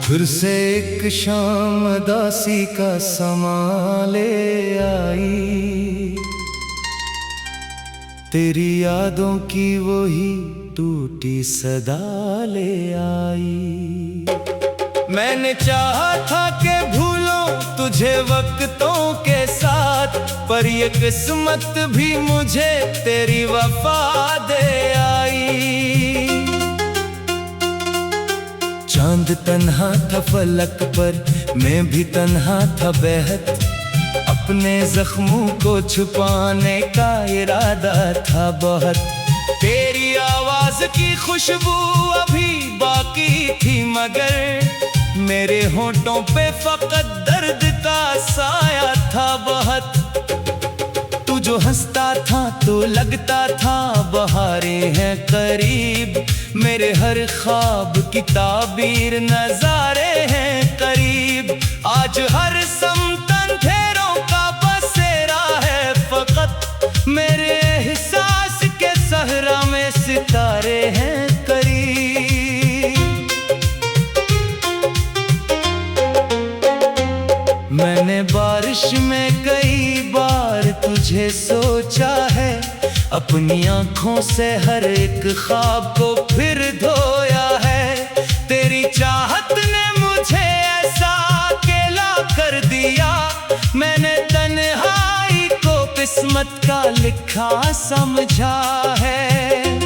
फिर से एक शाम दासी का समा ले आई, तेरी यादों की वही टूटी सदा ले आई। मैंने चाहा था कि भूलों तुझे वक्तों के साथ, पर ये किस्मत भी मुझे तेरी वफा दे आई। चांद तन्हा था फलक पर, मैं भी तन्हा था बेहद, अपने जख्मों को छुपाने का इरादा था बहुत। तेरी आवाज की खुशबू अभी बाकी थी, मगर मेरे होंठों पे फकत दर्द का साया था बहुत। तू जो हंसता था तो लगता था बहारें हैं करीब, मेरे हर ख्वाब की ताबीर नजारे हैं करीब। आज हर समत अंधेरों का बसेरा है फकत, मेरे एहसास के सहरा में सितारे हैं करीब। मैंने बारिश में कई बार तुझे सोचा है, अपनी आंखों से हर एक ख्वाब को फिर धोया है। तेरी चाहत ने मुझे ऐसा अकेला कर दिया, मैंने तन्हाई को किस्मत का लिखा समझा है।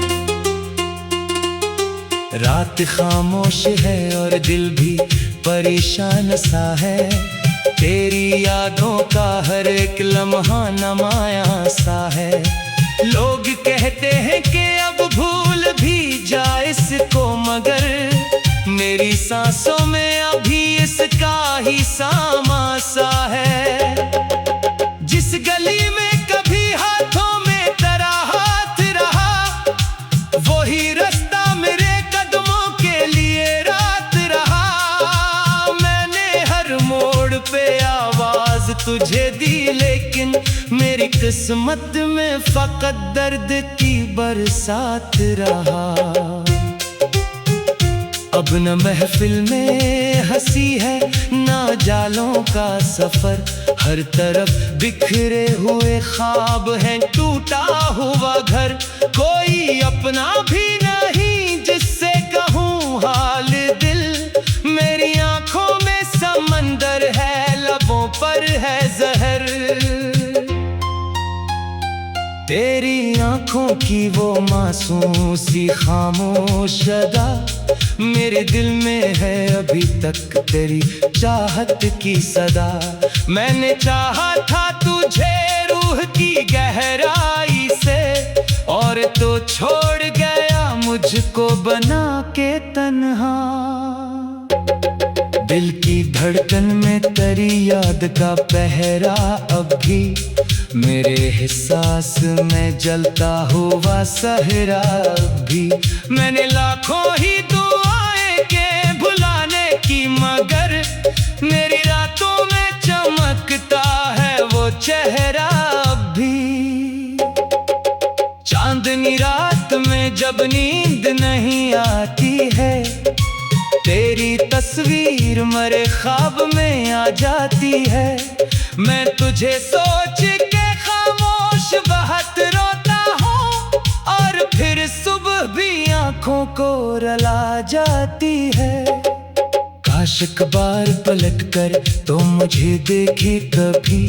रात खामोश है और दिल भी परेशान सा है, तेरी यादों का हर एक लम्हा नमाया सा है। लोग कहते हैं कि अब भूल भी जाए इसको, मगर मेरी सांसों में अभी इसका ही सामा सा है। जिस गली में कभी हाथों में तेरा हाथ रहा, वही रास्ता मेरे कदमों के लिए रात रहा। मैंने हर मोड़ पे आवाज तुझे दी, लेकिन मेरी किस्मत में फकत दर्द की बरसात रहा। अब न महफिल में हंसी है ना जालों का सफर, हर तरफ बिखरे हुए ख्वाब हैं टूटा हुआ घर। कोई अपना भी नहीं जिससे कहूँ हाल दिल, मेरी आंखों में समंदर है लबों पर है जहर। तेरी आंखों की वो मासूम सी खामोश अदा, मेरे दिल में है अभी तक तेरी चाहत की सदा। मैंने चाहा था तुझे रूह की गहराई से, और तो छोड़ गया मुझको बना के तन्हा। दिल की धड़कन में तेरी याद का पहरा अब भी, मेरे एहसास में जलता हुआ सहरा भी। मैंने लाखों ही दुआएं के भुलाने की, मगर मेरी रातों में चमकता है वो चेहरा भी। चांदनी रात में जब नींद नहीं आती है, तेरी तस्वीर मरे ख्वाब में आ जाती है। मैं तुझे सोच के खामोश बहुत रोता हूँ, और फिर सुबह भी आंखों को रला जाती है। काश एक बार पलट कर तो मुझे देखे कभी,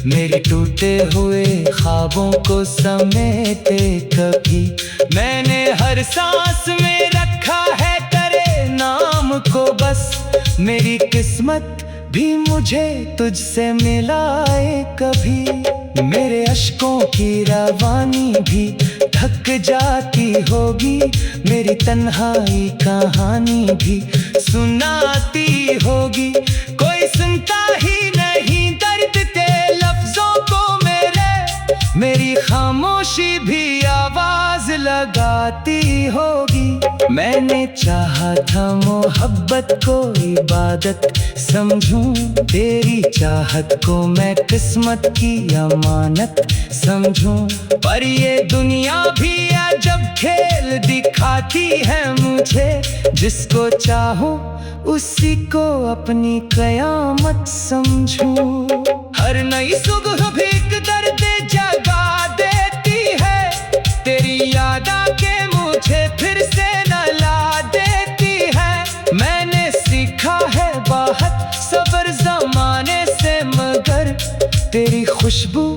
मेरे टूटे हुए ख्वाबों को समेटे कभी। मैंने हर सांस में रखा है तेरे नाम को बस, मेरी किस्मत भी मुझे तुझसे मिलाए कभी। मेरे अश्कों की रवानी भी थक जाती होगी, मेरी तन्हाई कहानी भी सुनाती होगी। कोई सुनता ही नहीं दर्द के लफ्जों को मेरे, मेरी खामोशी भी आवाज लगाती होगी। मैंने चाहा था मोहब्बत को इबादत समझूं, तेरी चाहत को मैं किस्मत की अमानत समझूं। पर ये दुनिया भी अजब खेल दिखाती है मुझे, जिसको चाहूं उसी को अपनी कयामत समझूं। हर नई सुबह भी एक दर्द जगा देती है, तेरी याद आके मुझे फिर से नला देती है। मैंने सीखा है बहुत सब्र ज़माने से, मगर तेरी खुशबू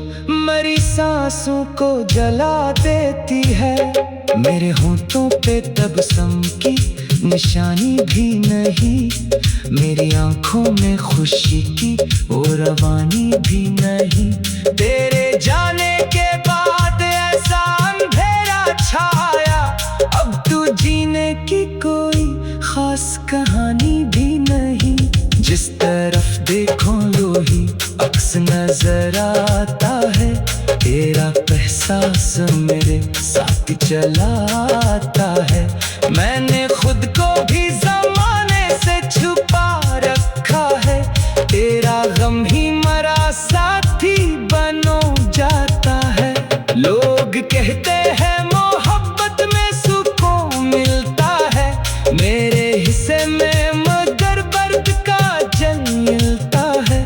मरी सांसों को जला देती है। मेरे होंठों पे तबस्सुम की निशानी भी नहीं, मेरी आंखों में खुशी की वो रवानी भी नहीं। तेरे जाने के बाद ऐसा अंधेरा छाया, अब तू जीने की कोई खास कहानी भी नहीं। जिस तरफ देखो लो ही अक्स नजर आता है, तेरा एहसास मेरे साथ चला आता है। मैंने खुद को भी ज़माने से छुपा रखा है, तेरा गम ही मरा साथी बनो जाता है। लोग कहते हैं मोहब्बत में सुकून मिलता है, मेरे हिस्से में मगर दर्द का जल मिलता है।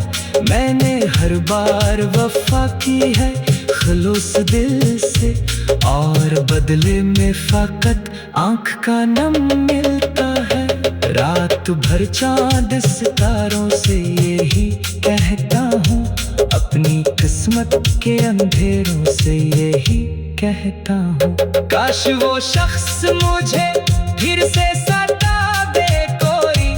मैंने हर बार वफा की है खलूस दिल से, और बदले में फकत आँख का नम मिलता है। रात भर चांद सितारों से यही कहता हूँ, अपनी किस्मत के अंधेरों से यही कहता हूँ। काश वो शख्स मुझे फिर से सता दे कोई,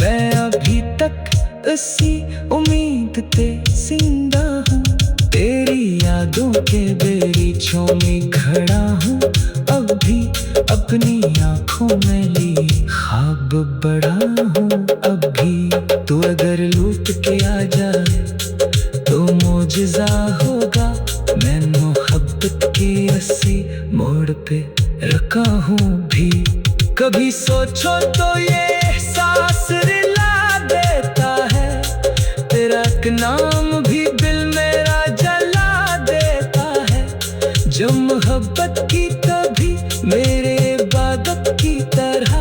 मैं अभी तक उसी उम्मीद पे जिंदा हूँ। तेरी यादों के बेरीछों में खड़ा हूँ, अब भी अपनी आँखों में ली ख्वाब बड़ा हूँ। अब भी तू अगर लूट के आ जाए तो मोजज़ा होगा, मैं मोहब्बत की रस्सी मोड़ पे रखा हूँ भी। कभी सोचो तो ये एहसास रिला देता है, तेरा एक नाम भी दिल मेरा जला देता है। जो मोहब्बत की तभी मेरे इबादत की तरह,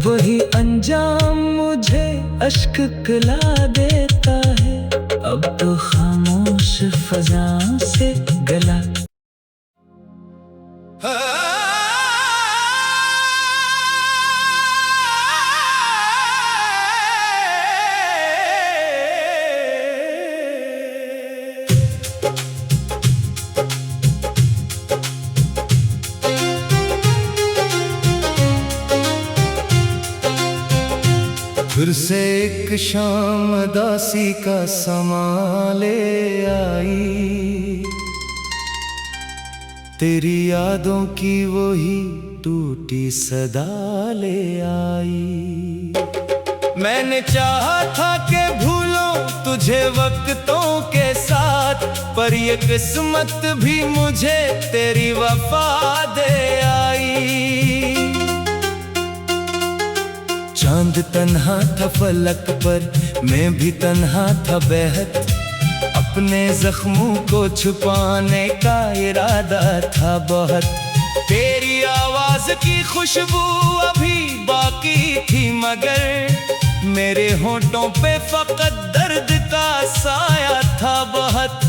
वही अंजाम मुझे अश्क पिला देता है। अब तो खामोश फज़ाओं से गला फिर से एक शाम दासी का समा ले आई, तेरी यादों की वही टूटी सदा ले आई। मैंने चाहा था कि भूलूं तुझे वक्तों के साथ, पर ये किस्मत भी मुझे तेरी वफा दे आई। चांद तन्हा था फलक पर, मैं भी तन्हा था बेहद, अपने जख्मों को छुपाने का इरादा था बहुत। तेरी आवाज की खुशबू अभी बाकी थी, मगर मेरे होंठों पे फकत दर्द का साया था बहुत।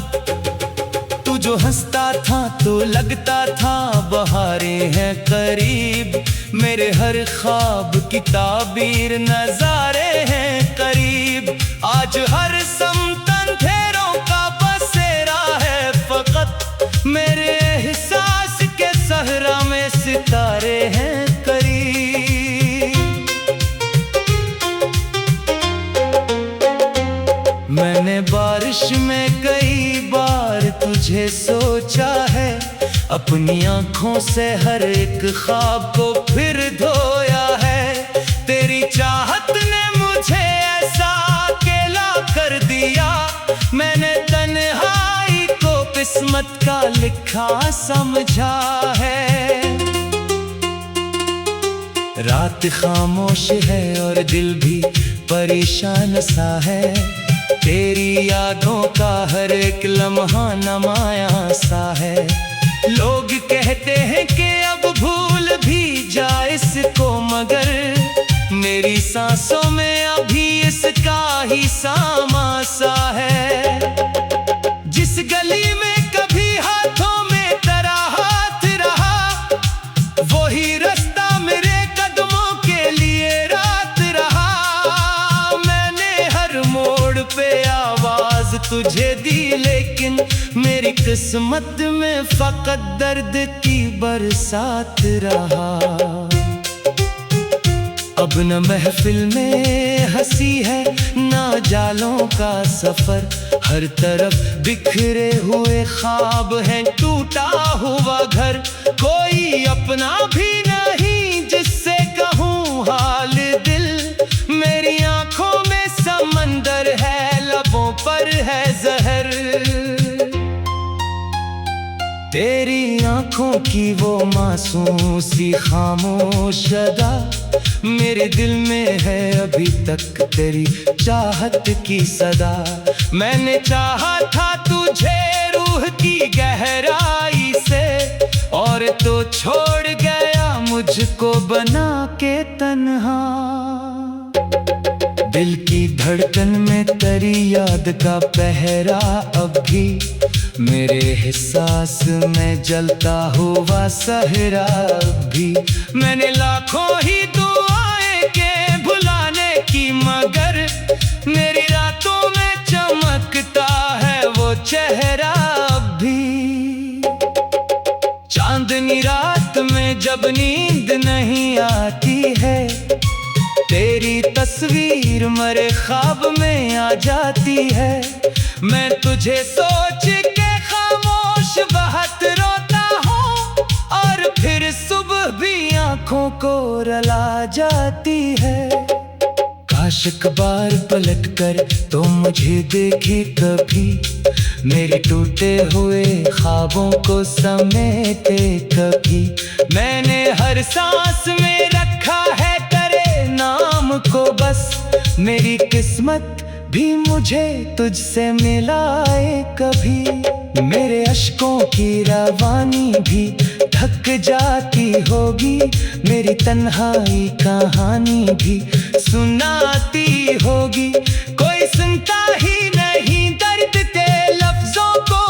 तू जो हंसता था तो लगता था बहारें हैं करीब, मेरे हर ख्वाब की ताबीर नजारे हैं करीब। आज हर समत अंधेरों का बसेरा है फकत, मेरे एहसास के सहरा में सितारे हैं करीब। मैंने बारिश में कई बार तुझे सोचा है, अपनी आँखों से हर एक ख्वाब को फिर धोया है। तेरी चाहत ने मुझे ऐसा अकेला कर दिया, मैंने तन्हाई को पिस किस्मत का लिखा समझा है। रात खामोश है और दिल भी परेशान सा है, तेरी यादों का हर एक लम्हा नमाया सा है। लोग कहते हैं कि अब भूल भी जा इसको, मगर मेरी सांसों में अभी इसका ही सामा सा है। जिस गली में कभी हाथों में तेरा हाथ रहा, वही रास्ता मेरे कदमों के लिए रात रहा। मैंने हर मोड़ पे आवाज तुझे दी, लेकिन मेरी किस्मत में फकत दर्द की बरसात रहा। अब न महफिल में हंसी है, ना जालों का सफर, हर तरफ बिखरे हुए ख्वाब हैं, टूटा हुआ घर। कोई अपना भी नहीं जिससे कहूँ हाल दिल, मेरी आंखों में समंदर है, लबों पर है जहर। तेरी आंखों की वो मासूम सी खामोश अदा, मेरे दिल में है अभी तक तेरी चाहत की सदा। मैंने चाहा था तुझे रूह की गहराई से, और तो छोड़ गया मुझको बना के तन्हा। दिल की धड़कन में तेरी याद का पहरा अब भी मेरे एहसास में जलता हुआ सहरा भी। मैंने लाखों ही दुआएं के भुलाने की, मगर मेरी रातों में चमकता है वो चेहरा भी। चांदनी रात में जब नींद नहीं आती है, तेरी तस्वीर मरे ख्वाब में आ जाती है। मैं तुझे सोच के खामोश बहुत रोता हूँ, और फिर सुबह भी आंखों को रुला जाती है। काश एक बार पलट कर तो मुझे देखे कभी, मेरे टूटे हुए ख्वाबों को समेटे कभी। मैंने हर सांस में रखा है तेरे नाम को बस, मेरी किस्मत भी मुझे तुझसे मिलाए कभी। मेरे अश्कों की रवानी भी थक जाती होगी, मेरी तन्हाई कहानी भी सुनाती होगी। कोई सुनता ही नहीं दर्द के लफ्जों को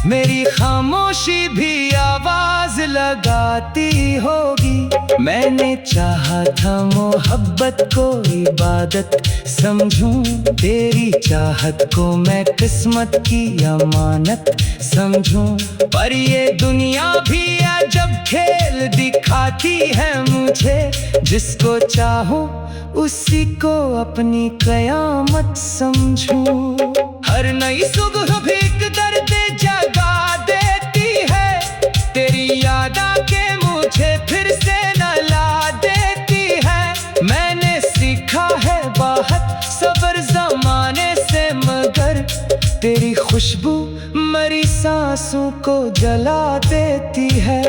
मेरी खामोशी भी आवाज लगाती होगी। मैंने चाहा था मोहब्बत को इबादत समझूं, तेरी चाहत को मैं किस्मत की अमानत समझूं। पर ये दुनिया भी अजब खेल दिखाती है मुझे, जिसको चाहूं उसी को अपनी कयामत समझूं। हर नई सुबह भी एक दर्द जगा देती है, तेरी याद आके मुझे फिर से नला देती है। मैंने सीखा है बहुत सब्र ज़माने से, मगर तेरी खुशबू मरी सांसों को जला देती है।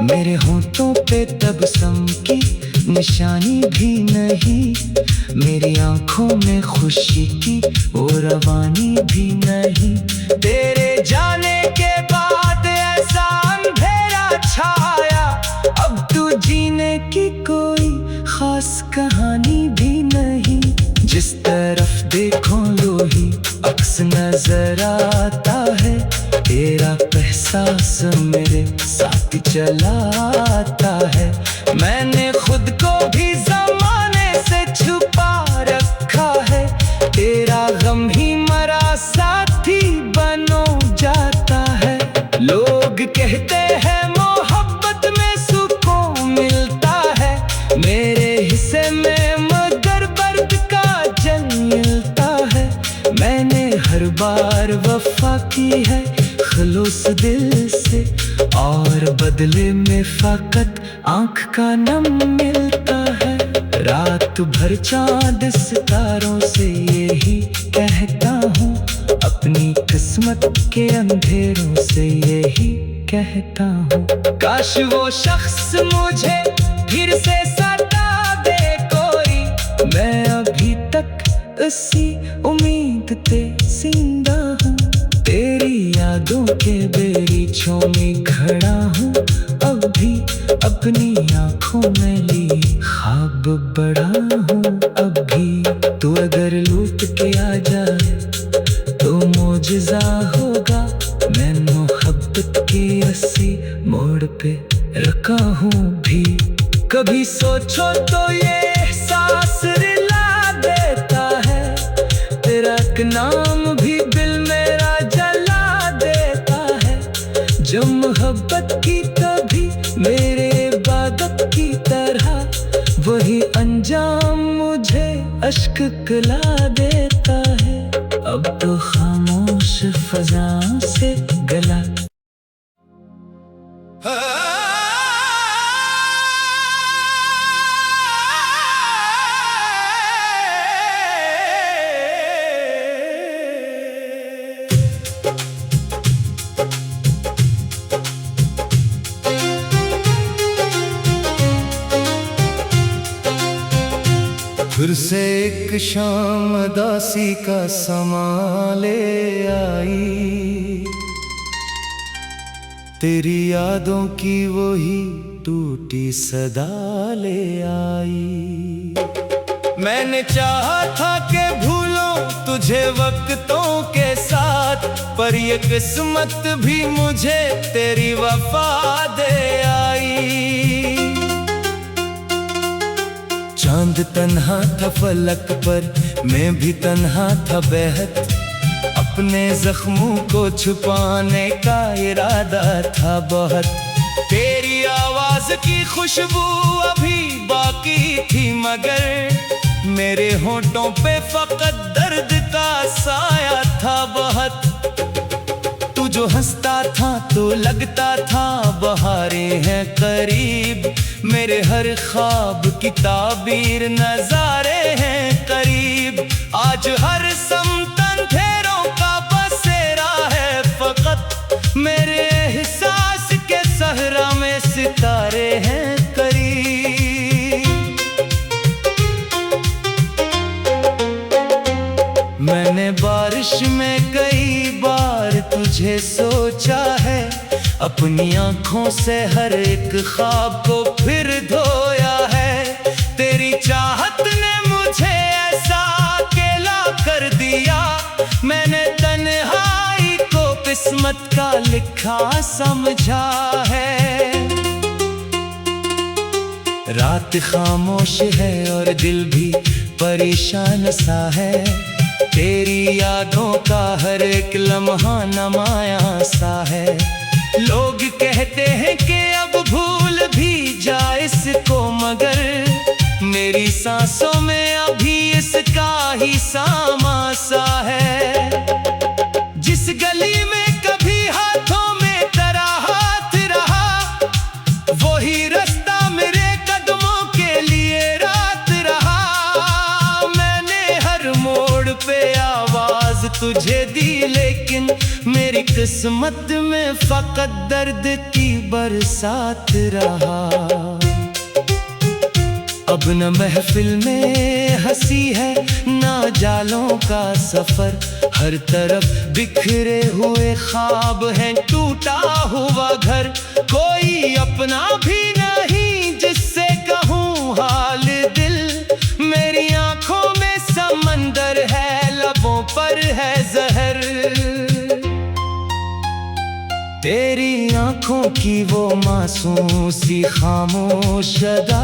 मेरे होंठों पे तबस्सुम की निशानी भी नहीं, मेरी आंखों में खुशी की वो रवानी भी नहीं। तेरे जाने के बाद ऐसा अंधेरा छाया, अब तू जीने की कोई खास कहानी भी नहीं। जिस तरफ देखो लोही अक्स नजर आता है, तेरा एहसास मेरे साथ चला आता है। मैंने खुद को भी ज़माने से छुपा रखा है, तेरा गम ही मरा साथी बनो जाता है। लोग कहते हैं मोहब्बत में सुकून मिलता है, मेरे हिस्से में मगर दर्द का जल मिलता है। मैंने हर बार वफा की है खलूस दिल से, और बदले में फकत आँख का नम मिलता है। रात भर चांद सितारों से यही कहता हूँ, अपनी किस्मत के अंधेरों से यही कहता हूँ, काश वो शख्स मुझे फिर से सता दे कोई। मैं अभी तक उसी उम्मीद पे जिंदा हूँ, तेरी यादों के बेरीछों में खड़ा हूँ। अभी अपनी आंखों में ली ख्वाब बड़ा हूँ। अभी तू अगर लूट के आ जाए तो मौजज़ा होगा। मैं मोहब्बत की रस्सी मोड़ पे रखा हूँ भी। कभी सोचो तो ये एहसास रिला देता है, तेरा एक नाम भी दिल मेरा जला देता है। जो मोहब्बत की तभी मेरे इबादत की तरह, वही अंजाम मुझे अश्क पिला देता है। अब तो खामोश फज़ाओं से गला फिर से एक शाम दासी का समा ले आई, तेरी यादों की वही टूटी सदा ले आई। मैंने चाहा था कि भूलूं तुझे वक्तों के साथ, पर ये किस्मत भी मुझे तेरी वफा दे आई। चांद तन्हा था फलक पर, मैं भी तन्हा था बेहद। अपने जख्मों को छुपाने का इरादा था बहुत। तेरी आवाज की खुशबू अभी बाकी थी, मगर मेरे होंठों पे फकत दर्द का साया था बहुत। तू जो हंसता था तो लगता था बहारें हैं करीब, मेरे हर ख्वाब की ताबीर नजारे हैं करीब। आज हर समत अंधेरों का बसेरा है फकत, मेरे एहसास के सहरा में सितारे हैं करीब। मैंने बारिश में कई बार तुझे सोचा है, अपनी आंखों से हर एक ख्वाब को फिर धोया है। तेरी चाहत ने मुझे ऐसा अकेला कर दिया, मैंने तन्हाई को किस्मत का लिखा समझा है। रात खामोश है और दिल भी परेशान सा है, तेरी यादों का हर एक लम्हा नमाया सा है। लोग कहते हैं कि अब भूल भी जा इसको, मगर मेरी सांसों में अभी इसका ही सामा सा है। जिस गली में कभी हाथों में तेरा हाथ रहा, वही रास्ता मेरे कदमों के लिए रात रहा। मैंने हर मोड़ पे आवाज तुझे दी, लेकिन मेरी किस्मत में फकत दर्द की बरसात रहा। अब न महफिल में हंसी है ना जालों का सफर, हर तरफ बिखरे हुए ख्वाब हैं टूटा हुआ घर। कोई अपना भी नहीं जिससे कहूँ हाल दिल, मेरी आंखों में समंदर है, लबों पर है जहर। तेरी आंखों की वो मासूम सी खामोश अदा,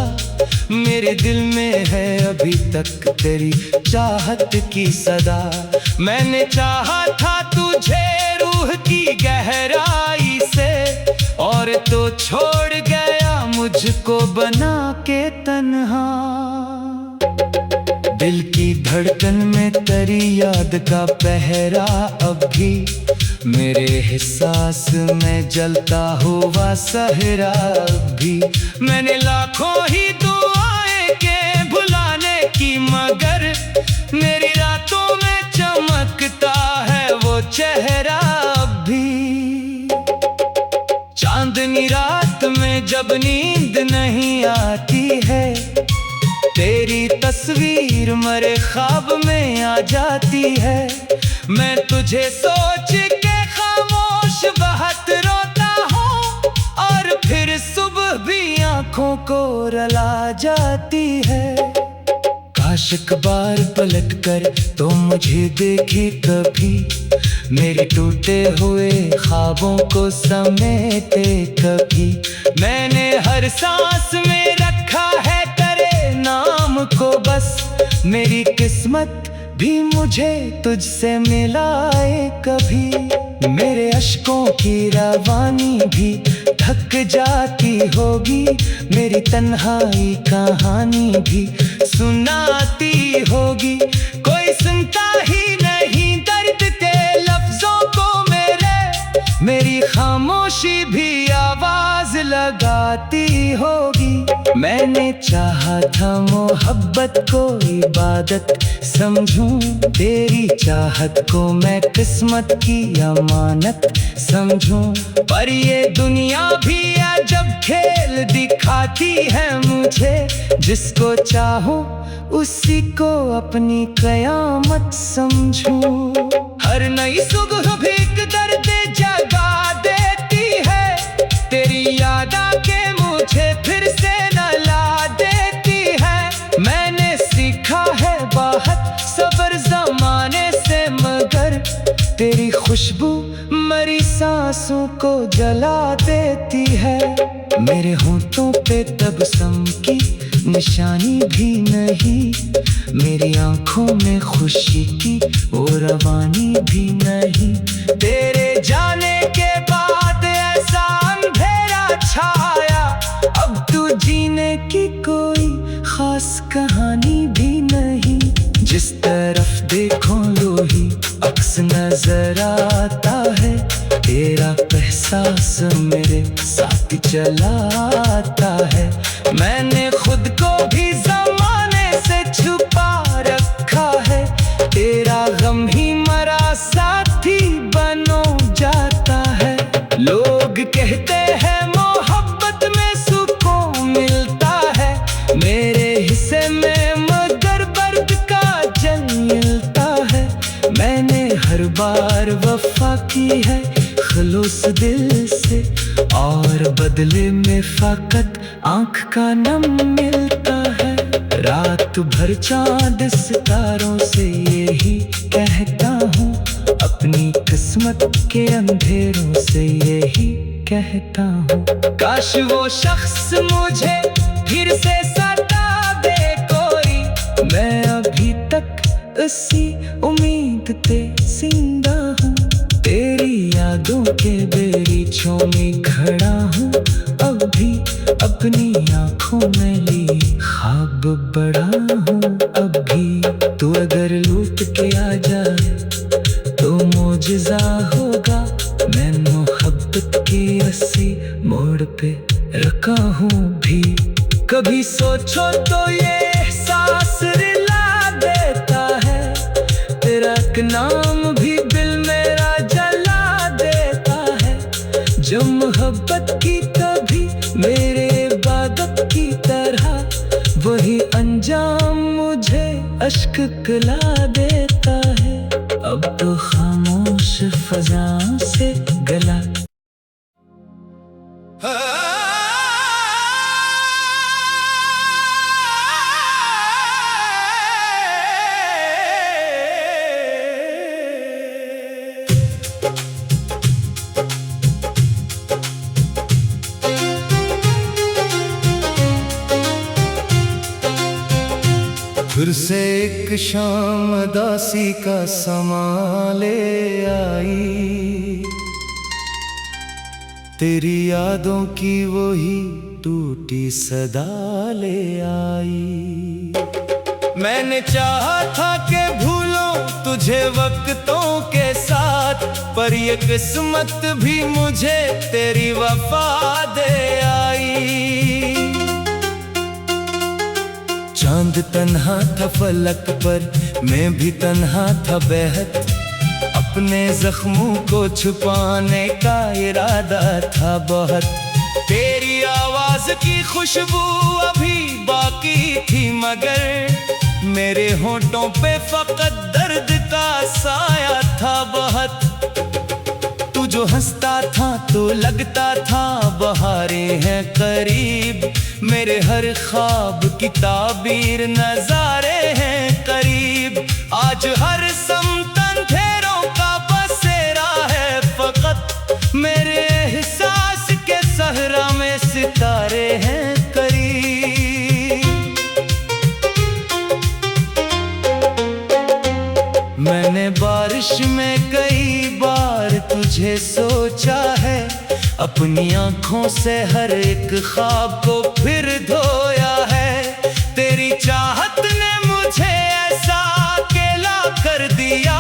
मेरे दिल में है अभी तक तेरी चाहत की सदा। मैंने चाहा था तुझे रूह की गहराई से, और तो छोड़ गया मुझको बना के तन्हा। दिल की धड़कन में तेरी याद का पहरा अब भी, मेरे एहसास में जलता हुआ सहरा भी। मैंने लाखों ही दुआएं के भुलाने की, मगर मेरी रातों में चमकता है वो चेहरा अब भी। चांदनी रात में जब नींद नहीं आती है, तेरी तस्वीर मरे ख्वाब में आ जाती है। मैं तुझे सोच के खामोश बहुत रोता हूँ, और फिर सुबह भी आंखों को रुला जाती है। काश एक बार पलट कर तो मुझे देखे कभी, मेरे टूटे हुए ख्वाबों को समेटे कभी। मैंने हर सांस में रखा है तेरे नाम को बस, मेरी किस्मत भी मुझे तुझसे मिलाए कभी। मेरे अश्कों की रवानी भी थक जाती होगी, मेरी तन्हाई कहानी भी सुनाती होगी। कोई सुनता ही नहीं दर्द के लफ्जों को मेरी खामोशी भी आवाज लगाती होगी। मैंने चाहा था मोहब्बत को इबादत समझूं, तेरी चाहत को मैं किस्मत की अमानत समझूं। पर ये दुनिया भी अजब खेल दिखाती है मुझे, जिसको चाहूं उसी को अपनी कयामत समझूं। हर नई सुबह भी एक दर्द जगा देती है, तेरी याद आके मुझे फिर से नला देती है। मैंने सीखा है बहुत सब्र ज़माने से, मगर तेरी खुशबू मरी सांसों को जला देती है। मेरे होंठों पे तबस्सुम की निशानी भी नहीं, मेरी आंखों में खुशी की वो रवानी भी नहीं। तेरे जाने के बाद ऐसा अंधेरा छाया, अब तू जीने की कोई खास कहानी भी नहीं। जिस तरफ देखो लो ही अक्स नजर आता है, तेरा एहसास मेरे साथ चला आता है। मैंने खुद को भी ज़माने से छुपा रखा है, तेरा गम ही मरा साथी बनो जाता है। लोग कहते हैं मोहब्बत में सुकून मिलता है, मेरे हिस्से में मगर दर्द का जल मिलता है। मैंने हर बार वफा की है खलूस दिल से, और बदले में फकत आँख का नम मिलता है। रात भर चांद सितारों से यही कहता हूँ, अपनी किस्मत के अंधेरों से यही कहता हूँ। काश वो शख्स मुझे फिर से सता दे कोई, मैं अभी तक उसी उम्मीद पे जिंदा हूँ। तेरी यादों के बेरीछों में खड़ा हूँ, अब भी अपनी आंखों में ली ख्वाब बड़ा हूँ। अब भी तू अगर लूट के आ जाए तो मोजिज़ा होगा, मैं मोहब्बत की रस्सी मोड़ पे रखा हूँ भी। कभी सोचो तो ये एहसास रिला देता है, तेरा एक नाम भी दिल मेरा जला देता है। जो मोहब्बत की कभी मेरे इबादत की तरह, वही अंजाम मुझे अश्क पिला देता है। अब तो खामोश फज़ाओं से गला फिर से एक शाम दासी का समा ले आई, तेरी यादों की वही टूटी सदा ले आई। मैंने चाहा था कि भूलों तुझे वक्तों के साथ, पर ये किस्मत भी मुझे तेरी वफा दे आई। चांद तन्हा था फलक पर, मैं भी तन्हा था बेहद। अपने जख्मों को छुपाने का इरादा था बहुत। तेरी आवाज की खुशबू अभी बाकी थी मगर मेरे होठों पे फकत दर्द का साया था बहुत। तू जो हंसता था तो लगता था बहारें हैं करीब, मेरे हर ख्वाब की ताबीर नजारे हैं करीब। आज हर समतन अंधेरों का बसेरा है फकत, मेरे एहसास के सहरा में सितारे हैं करीब। मैंने बारिश में कई बार तुझे सोचा है, अपनी आंखों से हर एक ख्वाब को फिर धोया है। तेरी चाहत ने मुझे ऐसा अकेला कर दिया,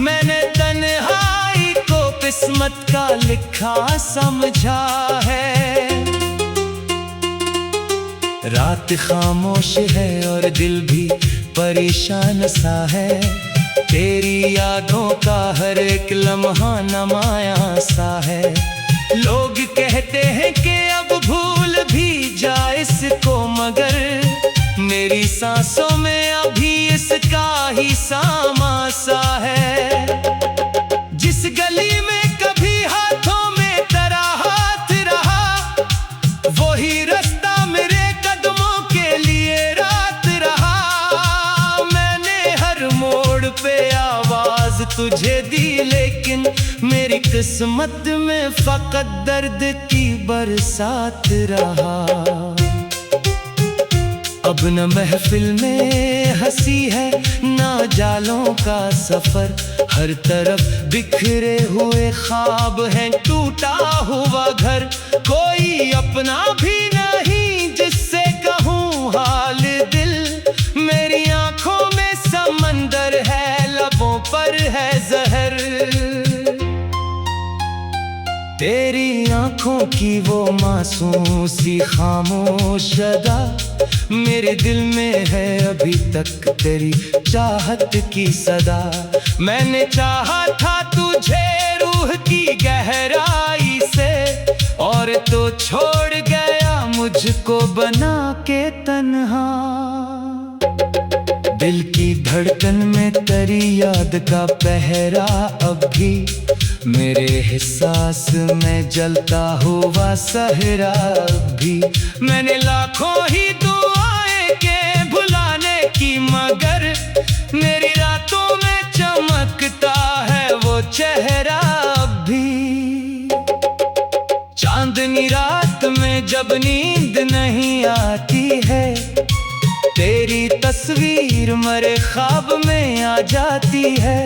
मैंने तन्हाई को किस्मत का लिखा समझा है। रात खामोश है और दिल भी परेशान सा है, तेरी यादों का हर एक लम्हा नमाया सा है। लोग कहते हैं कि अब भूल भी जा इसको, मगर मेरी सांसों में अभी इसका ही सामा सा है। जिस गली में कभी हाथों में तेरा हाथ रहा, वही रास्ता मेरे कदमों के लिए रात रहा। मैंने हर मोड़ पे आवाज तुझे दी, लेकिन मेरी किस्मत में फकत दर्द की बरसात रहा। अब न महफिल में हंसी है ना जालों का सफर, हर तरफ बिखरे हुए ख्वाब हैं टूटा हुआ घर। कोई अपना भी नहीं जिससे कहूँ हाल दिल, मेरी आंखों में समंदर है लबों पर है जहर। तेरी आंखों की वो मासूम सी खामोश अदा, मेरे दिल में है अभी तक तेरी चाहत की सदा। मैंने चाहा था तुझे रूह की गहराई से, और तो छोड़ गया मुझको बना के तन्हा। दिल की धड़कन में तेरी याद का पहरा अब भी, मेरे एहसास में जलता हुआ सहरा भी। मैंने लाखों ही दुआएं के भुलाने की, मगर मेरी रातों में चमकता है वो चेहरा भी। चांदनी रात में जब नींद नहीं आती है, तेरी तस्वीर मेरे ख्वाब में आ जाती है।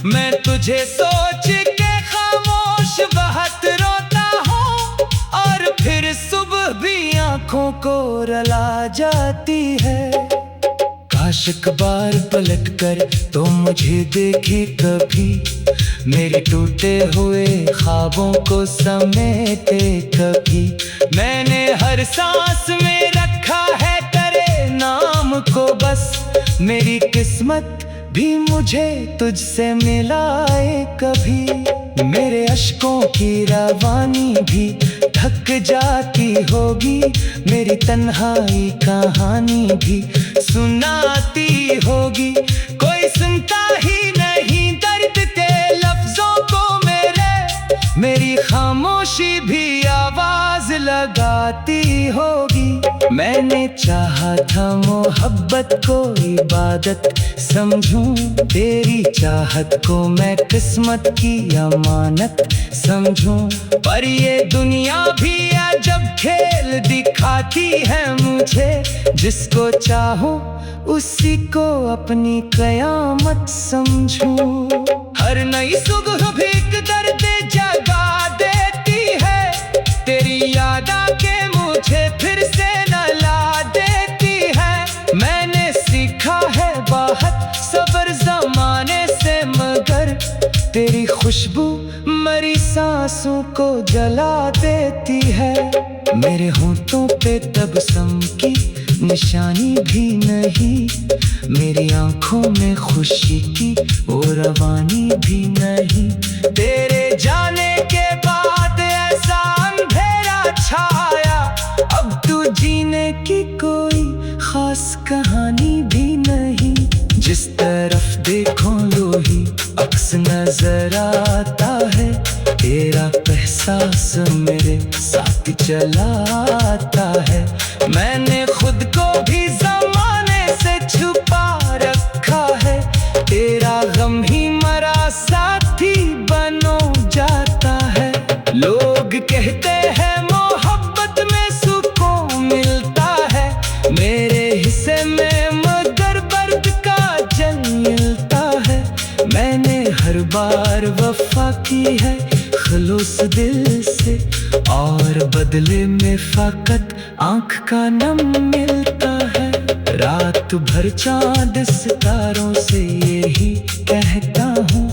मैं तुझे सोच के खामोश बहुत रोता हूँ, और फिर सुबह भी आंखों को रुला जाती है। काश एक बार पलट कर तो मुझे देखे कभी, मेरे टूटे हुए ख्वाबों को समेटे कभी। मैंने हर सांस में रखा है तेरे नाम को बस, मेरी किस्मत भी मुझे तुझसे मिलाए कभी। मेरे अश्कों की रवानी भी थक जाती होगी, मेरी तन्हाई कहानी भी सुनाती होगी। कोई सुनता ही नहीं दर्द के लफ्जों को मेरी खामोशी भी आवाज लगाती होगी। मैंने चाहा था मोहब्बत को इबादत समझूं, तेरी चाहत को मैं किस्मत की अमानत समझूं। पर ये दुनिया भी अजब खेल दिखाती है मुझे, जिसको चाहूं उसी को अपनी कयामत समझूं। हर नई सुबह भी एक दर्द जगा देती है, तेरी याद आके मुझे फिर से नला देती है। मैंने सीखा है बहुत सब्र ज़माने से, मगर तेरी खुशबू मरी सांसों को जला देती है। मेरे होंठों पे तबस्सुम की निशानी भी नहीं, मेरी आंखों में खुशी की वो रवानी भी नहीं। तेरे जाने के बाद ऐसा अंधेरा छाया, अब तू जीने की कोई खास कहानी भी नहीं। जिस तरफ देखो लोही अक्स नजर आता है, तेरा एहसास मेरे साथ चला आता है। मैंने खुद को भी जमाने से छुपा रखा है, तेरा गम ही मरा साथी बनो जाता है। लोग कहते हैं मोहब्बत में सुकून मिलता है, मेरे हिस्से में मगर दर्द का जल मिलता है। मैंने हर बार वफा की है खलूस दिल से, और बदले में फकत आंख का नम मिलता है। रात भर चांद सितारों से यही कहता हूँ,